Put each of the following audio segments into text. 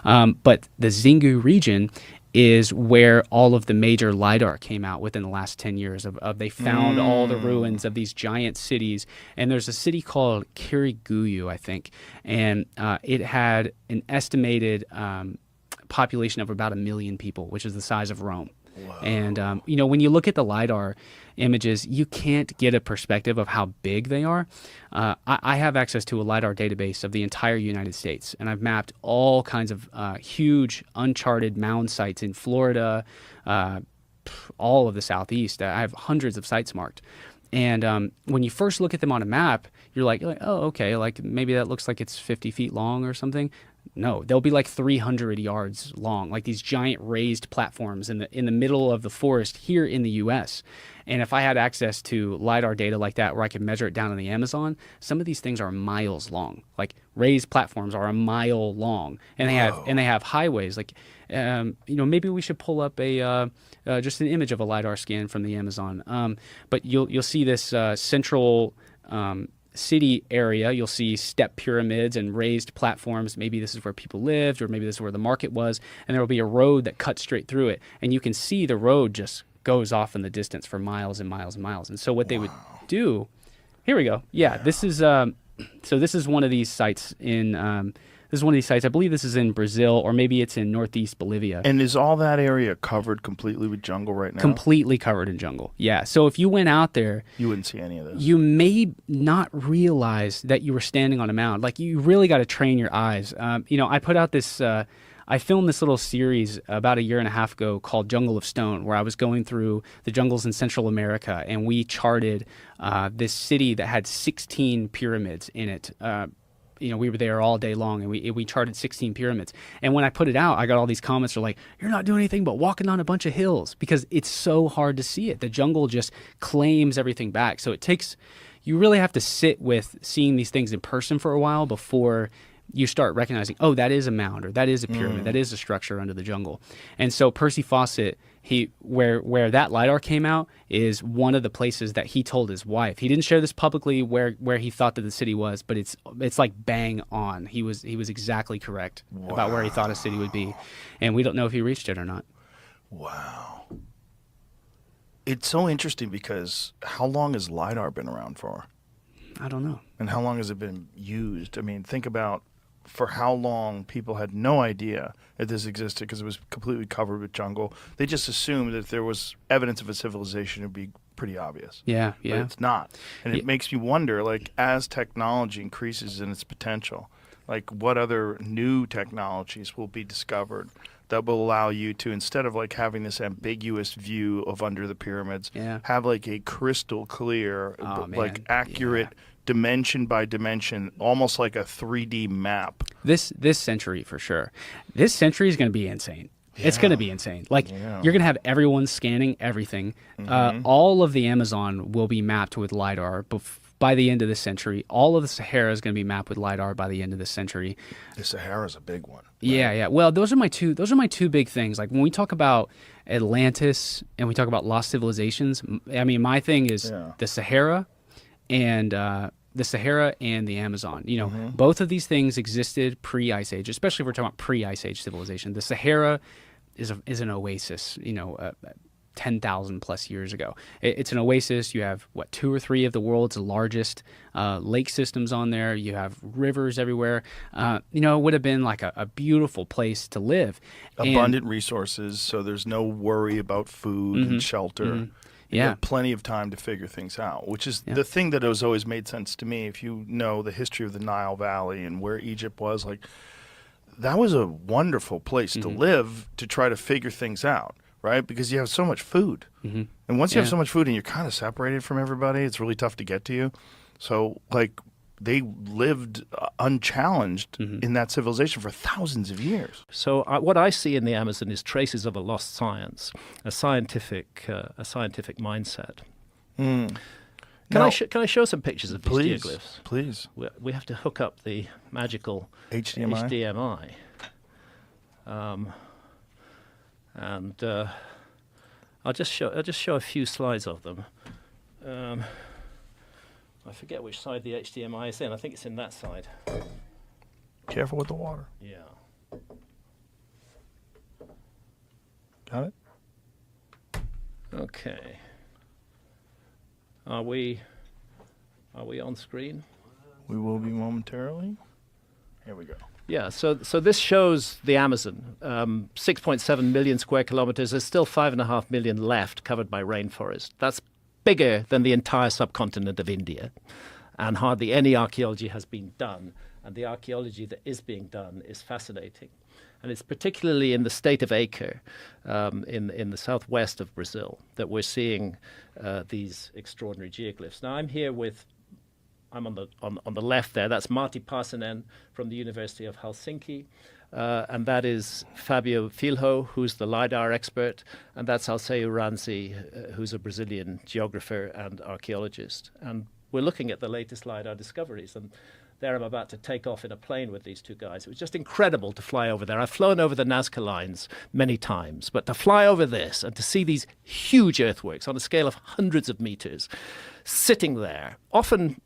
But the Xingu region is where all of the major LiDAR came out within the last 10 years. They found all the ruins of these giant cities. And there's a city called Kiriguyu, I think. And it had an estimated population of about 1 million people, which is the size of Rome. Whoa. And, when you look at the LiDAR images, you can't get a perspective of how big they are. I have access to a LiDAR database of the entire United States, and I've mapped all kinds of huge uncharted mound sites in Florida, all of the Southeast. I have hundreds of sites marked. And when you first look at them on a map, you're like, oh, okay, like maybe that looks like it's 50 feet long or something. No, they'll be like 300 yards long, like these giant raised platforms in the middle of the forest here in the U.S. And if I had access to LiDAR data like that where I could measure it down in the Amazon, some of these things are miles long. Like raised platforms are a mile long, and they have highways. Like, maybe we should pull up just an image of a LiDAR scan from the Amazon. But you'll see this central city area. You'll see step pyramids and raised platforms. Maybe this is where people lived, or maybe this is where the market was, and there will be a road that cuts straight through it, and you can see the road just goes off in the distance for miles and miles and miles. And so what they would do, here we go. Yeah, this is this is one of these sites I believe this is in Brazil, or maybe it's in northeast Bolivia. And is all that area covered completely with jungle right now? Completely covered in jungle, yeah. So if you went out there, you wouldn't see any of this. You may not realize that you were standing on a mound. Like, you really got to train your eyes. I put out this, I filmed this little series about 1.5 years ago called Jungle of Stone, where I was going through the jungles in Central America, and we charted this city that had 16 pyramids in it. We were there all day long, and we charted 16 pyramids. And when I put it out, I got all these comments that are like, you're not doing anything but walking on a bunch of hills, because it's so hard to see it. The jungle just claims everything back. So you really have to sit with seeing these things in person for a while before you start recognizing, oh, that is a mound, or that is a pyramid, that is a structure under the jungle. And so Percy Fawcett, where that LiDAR came out, is one of the places that he told his wife. He didn't share this publicly where he thought that the city was, but it's like bang on. He was exactly correct about where he thought a city would be, and we don't know if he reached it or not. Wow. It's so interesting, because how long has LiDAR been around for? I don't know. And how long has it been used? I mean, think about for how long people had no idea that this existed, because it was completely covered with jungle. They just assumed that if there was evidence of a civilization, it would be pretty obvious. Yeah. But it's not. And it makes me wonder, like, as technology increases in its potential, like, what other new technologies will be discovered that will allow you to, instead of like having this ambiguous view of under the pyramids, have like a crystal clear, accurate dimension by dimension, almost like a 3D map. This century, for sure. This century is going to be insane. Yeah. It's going to be insane. Like, you're going to have everyone scanning everything. All of the Amazon will be mapped with LiDAR by the end of this century. All of the Sahara is going to be mapped with LiDAR by the end of this century. The Sahara is a big one. Right? Yeah. Well, those are my two big things. Like, when we talk about Atlantis and we talk about lost civilizations, I mean, my thing is the Sahara and the Amazon. Both of these things existed pre-Ice Age, especially if we're talking about pre-Ice Age civilization. The Sahara is an oasis, 10,000 plus years ago. It's an oasis. You have 2 or 3 of the world's largest lake systems on there. You have rivers everywhere. It would have been like a beautiful place to live. Abundant resources, so there's no worry about food and shelter. You have plenty of time to figure things out, which is the thing that has always made sense to me. If you know the history of the Nile Valley and where Egypt was, like, that was a wonderful place to live, to try to figure things out, right? Because you have so much food. And once you have so much food and you're kind of separated from everybody, it's really tough to get to you. So, like, they lived unchallenged in that civilization for thousands of years. So what I see in the Amazon is traces of a lost science, a scientific mindset. Can I show some pictures of these geoglyphs? Please. We have to hook up the magical HDMI. And I'll just show a few slides of them. I forget which side the HDMI is in. I think it's in that side. Careful with the water. Yeah. Got it? Okay. Are we on screen? We will be momentarily. Here we go. Yeah, so this shows the Amazon, 6.7 million square kilometers. There's still 5.5 million left covered by rainforest. That's bigger than the entire subcontinent of India, and hardly any archaeology has been done. And the archaeology that is being done is fascinating. And it's particularly in the state of Acre, in the southwest of Brazil, that we're seeing these extraordinary geoglyphs. Now, I'm on the left there. That's Martti Paasonen from the University of Helsinki. And that is Fabio Filho, who's the LiDAR expert. And that's Alceu Ranzi, who's a Brazilian geographer and archaeologist. And we're looking at the latest LiDAR discoveries. And there I'm about to take off in a plane with these two guys. It was just incredible to fly over there. I've flown over the Nazca lines many times, but to fly over this and to see these huge earthworks on a scale of hundreds of meters sitting there, often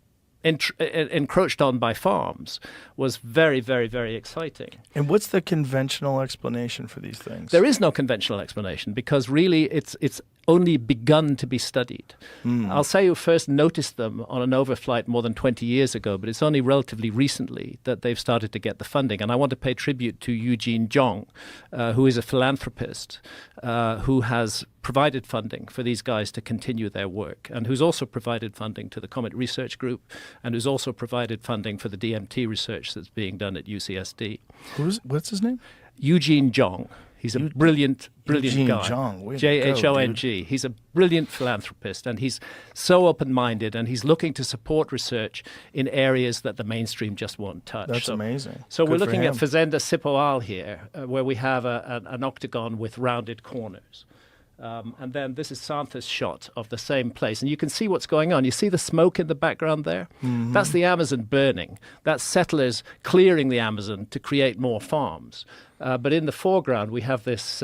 encroached on by farms, was very, very, very exciting. And what's the conventional explanation for these things? There is no conventional explanation because really it's only begun to be studied. Alceu first noticed them on an overflight more than 20 years ago, but it's only relatively recently that they've started to get the funding. And I want to pay tribute to Eugene Jong, who is a philanthropist who has provided funding for these guys to continue their work, and who's also provided funding to the Comet Research Group, and who's also provided funding for the DMT research that's being done at UCSD. What's his name? Eugene Jong. He's a brilliant Eugene guy. Jong. J-H-O-N-G. He's a brilliant philanthropist, and he's so open-minded, and he's looking to support research in areas that the mainstream just won't touch. That's amazing. So Good we're looking for at Fazenda Cipoal here, where we have an octagon with rounded corners. And then this is Santa's shot of the same place. And you can see what's going on. You see the smoke in the background there? Mm-hmm. That's the Amazon burning. That's settlers clearing the Amazon to create more farms. But in the foreground, we have this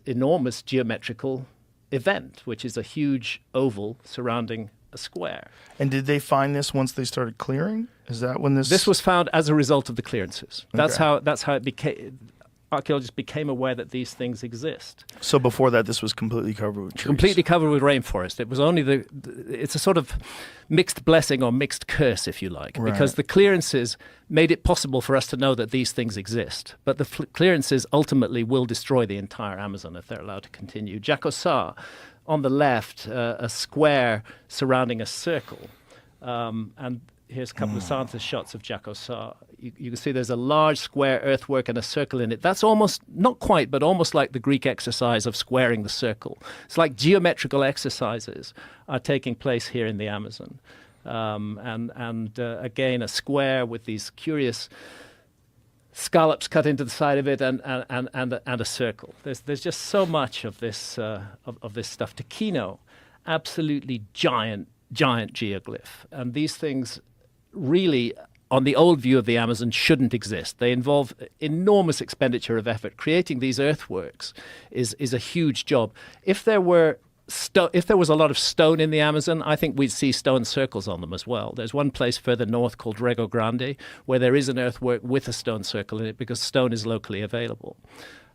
enormous geometrical event, which is a huge oval surrounding a square. And did they find this once they started clearing? Is that when this... This was found as a result of the clearances. That's how it became... Archaeologists became aware that these things exist. So before that, this was completely covered with trees? Completely covered with rainforest. It was only it's a sort of mixed blessing or mixed curse, if you like, because the clearances made it possible for us to know that these things exist. But the clearances ultimately will destroy the entire Amazon if they're allowed to continue. Jacosá, on the left, a square surrounding a circle. And here's a couple of Santa's shots of Jacosá. You can see there's a large square earthwork and a circle in it. That's almost, not quite, but almost like the Greek exercise of squaring the circle. It's like geometrical exercises are taking place here in the Amazon. Again, a square with these curious scallops cut into the side of it and a circle. There's just so much of this of this stuff. Taquino, absolutely giant geoglyph. And these things really, on the old view of the Amazon, shouldn't exist. They involve enormous expenditure of effort. Creating these earthworks is a huge job. If there was a lot of stone in the Amazon, I think we'd see stone circles on them as well. There's one place further north called Rego Grande where there is an earthwork with a stone circle in it because stone is locally available.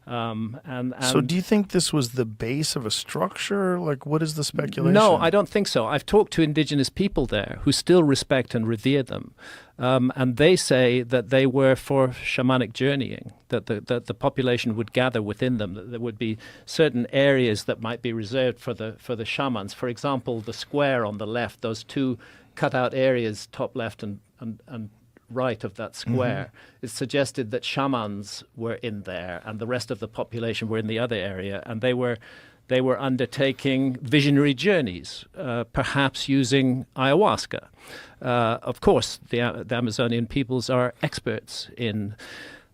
So do you think this was the base of a structure? Like, what is the speculation? No, I don't think so. I've talked to indigenous people there who still respect and revere them. And they say that they were for shamanic journeying, that the population would gather within them, that there would be certain areas that might be reserved for the shamans. For example, the square on the left, those two cut-out areas, top left and right of that square, it suggested that shamans were in there and the rest of the population were in the other area, and they were undertaking visionary journeys, perhaps using ayahuasca. Of course, the Amazonian peoples are experts in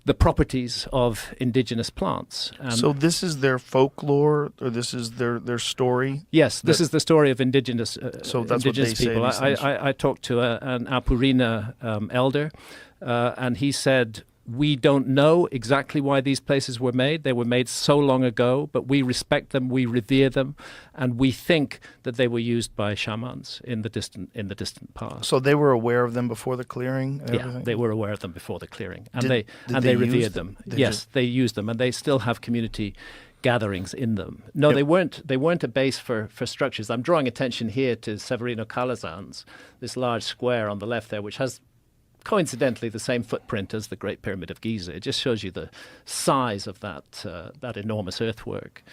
the properties of indigenous plants. So this is their folklore, or this is their story? Yes, this is the story of indigenous so that's indigenous what they people. say, I talked to an Apurina elder, and he said, we don't know exactly why these places were made. They were made so long ago, but we respect them, we revere them, and we think that they were used by shamans in the distant past. So they were aware of them before the clearing? And everything? They were aware of them before the clearing, and they revered them. Yes, they used them, and they still have community gatherings in them. No, Yep. they weren't a base for structures. I'm drawing attention here to Severino Calazans, this large square on the left there, which has coincidentally the same footprint as the Great Pyramid of Giza. It just shows you the size of that enormous earthwork.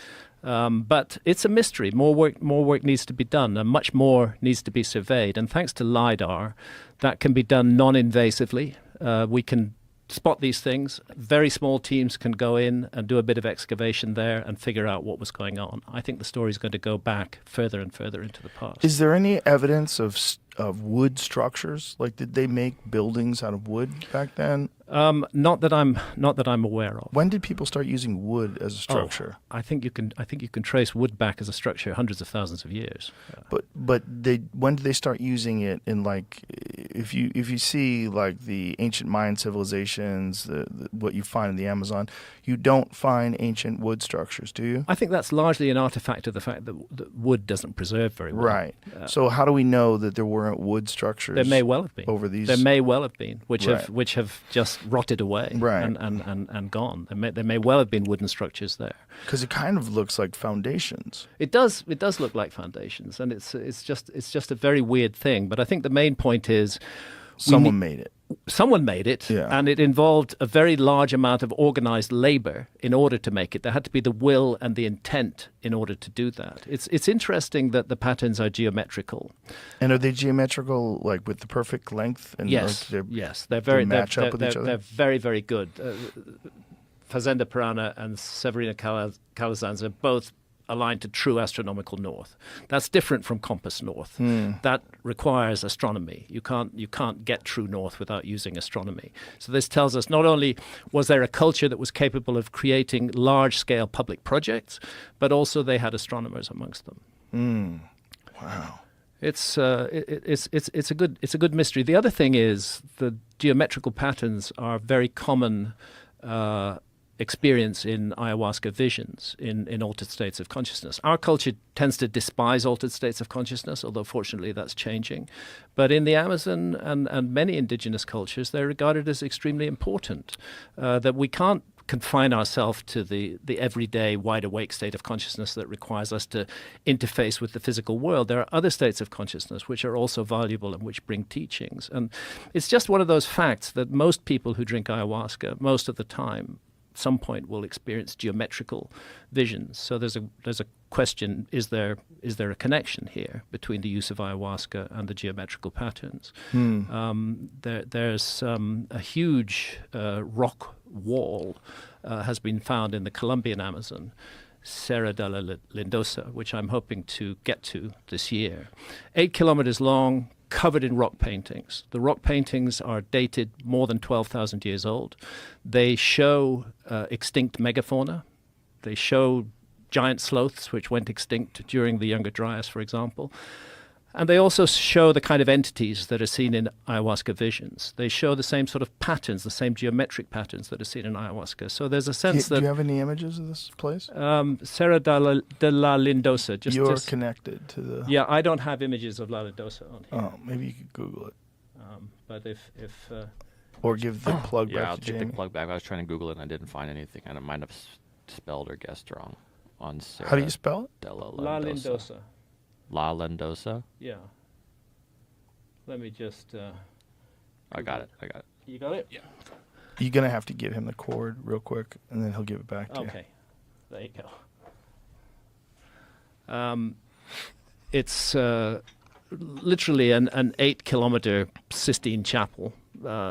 But it's a mystery. More work needs to be done, and much more needs to be surveyed. And thanks to LiDAR, that can be done non-invasively. We can spot these things. Very small teams can go in and do a bit of excavation there and figure out what was going on. I think the story is going to go back further and further into the past. Is there any evidence of wood structures? Like, did they make buildings out of wood back then? Not that I'm aware of. When did people start using wood as a structure? I think you can trace wood back as a structure hundreds of thousands of years. But when did they start using it in, like, if you see like the ancient Mayan civilizations, what you find in the Amazon, you don't find ancient wood structures, do you? I think that's largely an artifact of the fact that wood doesn't preserve very well. Right. So how do we know that there weren't wood structures? There may well have been over these. There may well have been, which Right. have just rotted away Right. and gone. There may well have been wooden structures there. Because it kind of looks like foundations. It does look like foundations, and it's just a very weird thing. But I think the main point is Someone made it. Someone made it, Yeah. and it involved a very large amount of organized labor in order to make it. There had to be the will and the intent in order to do that. It's interesting that the patterns are geometrical. And are they geometrical, like with the perfect length? And Yes, like they're very match up with each other? They're very, very good. Fazenda Pirana and Severina Calazans are both aligned to true astronomical north. That's different from compass north. That requires astronomy. You can't get true north without using astronomy. So this tells us not only was there a culture that was capable of creating large-scale public projects, but also they had astronomers amongst them. Wow. It's a good mystery. The other thing is the geometrical patterns are very common experience in ayahuasca visions in altered states of consciousness. Our culture tends to despise altered states of consciousness, although fortunately that's changing. But in the Amazon and many indigenous cultures, they're regarded as extremely important, that we can't confine ourselves to the everyday wide-awake state of consciousness that requires us to interface with the physical world. There are other states of consciousness which are also valuable and which bring teachings. And it's just one of those facts that most people who drink ayahuasca, most of the time, at some point will experience geometrical visions. So there's a question: is there a connection here between the use of ayahuasca and the geometrical patterns? There's a huge rock wall has been found in the Colombian Amazon, Serra de la Lindosa, which I'm hoping to get to this year. 8 kilometers long, covered in rock paintings. The rock paintings are dated more than 12,000 years old. They show extinct megafauna. They show giant sloths which went extinct during the Younger Dryas, for example. And they also show the kind of entities that are seen in ayahuasca visions. They show the same sort of patterns, the same geometric patterns that are seen in ayahuasca. So there's a sense that... Do you have any images of this place? Serra de la Lindosa. You're connected to the... Yeah, I don't have images of La Lindosa on here. Oh, maybe you could Google it. But if or give the plug back I'll to take Jamie. the plug back. I was trying to Google it and I didn't find anything. And I might have spelled or guessed wrong on Serra. How do you spell it? De la La Lindosa. Lindosa. La Lindosa? Yeah. Let me just... I got it. You got it? Yeah. You're going to have to give him the cord real quick, and then he'll give it back to you. Okay. There you go. It's literally an 8-kilometer Sistine Chapel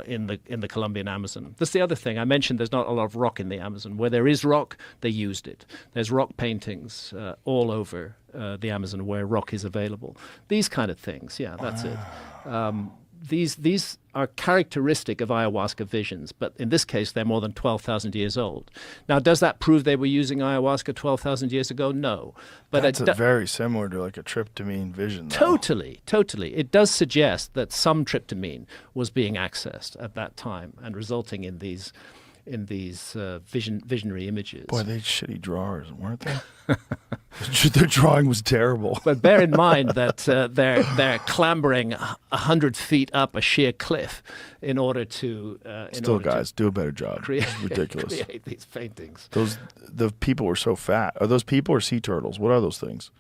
in the Colombian Amazon. That's the other thing. I mentioned there's not a lot of rock in the Amazon. Where there is rock, they used it. There's rock paintings all over the Amazon where rock is available. These kind of things. Yeah, that's it. These are characteristic of ayahuasca visions, but in this case, they're more than 12,000 years old. Now, does that prove they were using ayahuasca 12,000 years ago? No. But That's very similar to like a tryptamine vision, though. Totally. It does suggest that some tryptamine was being accessed at that time and resulting in these in these visionary images. Boy, they shitty drawers, weren't they? Their drawing was terrible. But bear in mind that they're clambering 100 feet up a sheer cliff in order to Guys, do a better job. It's ridiculous. Create these paintings. The people were so fat. Are those people or sea turtles? What are those things?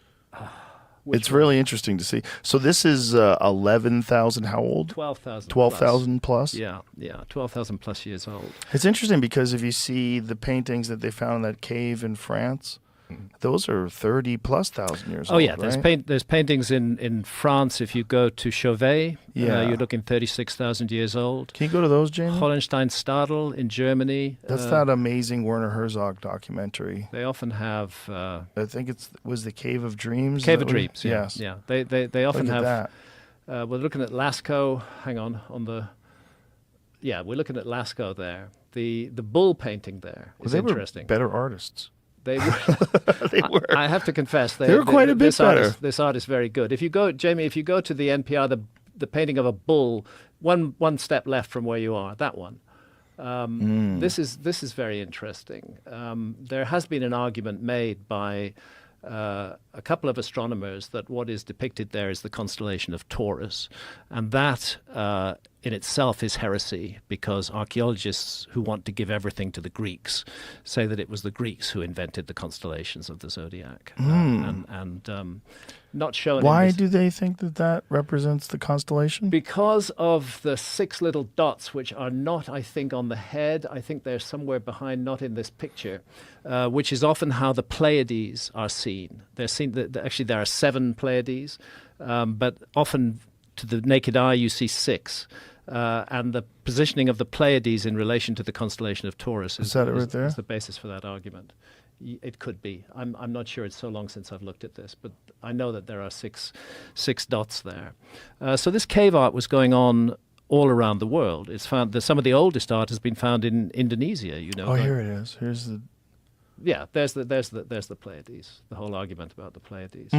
It's really interesting to see. So this is 11,000. How old? 12,000. 12,000 plus. Yeah, 12,000 plus years old. It's interesting because if you see the paintings that they found in that cave in France, those are 30 plus thousand years old. Oh yeah, right? there's paintings in France. If you go to Chauvet, you're looking 36,000 years old. Can you go to those, Jamie? Hohenstein-Stadel in Germany. That's that amazing Werner Herzog documentary. They often have. I think was the Cave of Dreams. Cave of Dreams. Yes. Yeah. They often Look at have. that. We're looking at Lascaux. Hang on the. Yeah, we're looking at Lascaux there. The bull painting there is interesting. Were better artists. They were. They were. I have to confess, they were quite a bit better. This art is very good. If you go, Jamie, if you go to the NPR, the painting of a bull, one step left from where you are, that one. This is very interesting. There has been an argument made by a couple of astronomers that what is depicted there is the constellation of Taurus, and that in itself is heresy, because archaeologists who want to give everything to the Greeks say that it was the Greeks who invented the constellations of the zodiac, and not shown. Why do they think that represents the constellation? Because of the 6 little dots, which are not, I think, on the head. I think they're somewhere behind, not in this picture, which is often how the Pleiades are seen. They're seen. Actually, there are 7 Pleiades, but often to the naked eye you see 6. And the positioning of the Pleiades in relation to the constellation of Taurus is the basis for that argument. It could be. I'm not sure. It's so long since I've looked at this, but I know that there are six dots there. So this cave art was going on all around the world. It's found that some of the oldest art has been found in Indonesia. Oh, here it is. Here's the. Yeah, there's the Pleiades. The whole argument about the Pleiades.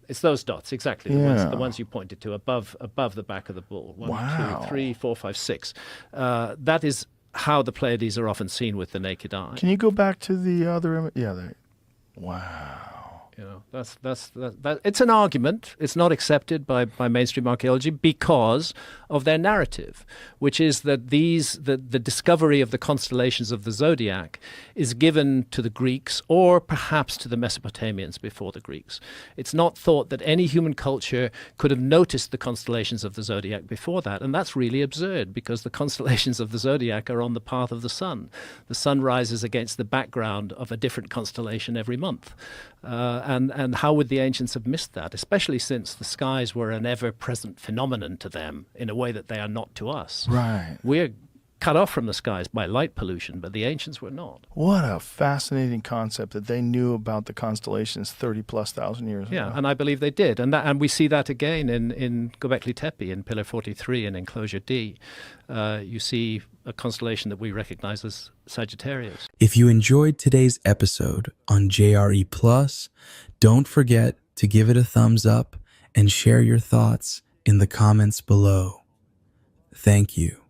It's those dots exactly. The ones you pointed to above the back of the bull. 1, 2, 3, 4, 5, 6. That is how the Pleiades are often seen with the naked eye. Can you go back to the other image? Yeah. Wow. You know, that. It's an argument. It's not accepted by mainstream archaeology because of their narrative, which is that the discovery of the constellations of the zodiac is given to the Greeks or perhaps to the Mesopotamians before the Greeks. It's not thought that any human culture could have noticed the constellations of the zodiac before that, and that's really absurd because the constellations of the zodiac are on the path of the sun. The sun rises against the background of a different constellation every month. And how would the ancients have missed that, especially since the skies were an ever-present phenomenon to them in a way that they are not to us. Right. We're cut off from the skies by light pollution, but the ancients were not. What a fascinating concept that they knew about the constellations 30,000+ years ago. Yeah, and I believe they did. And we see that again in Göbekli Tepe, in Pillar 43 in Enclosure D. You see a constellation that we recognize as Sagittarius. If you enjoyed today's episode on JRE Plus, don't forget to give it a thumbs up and share your thoughts in the comments below. Thank you.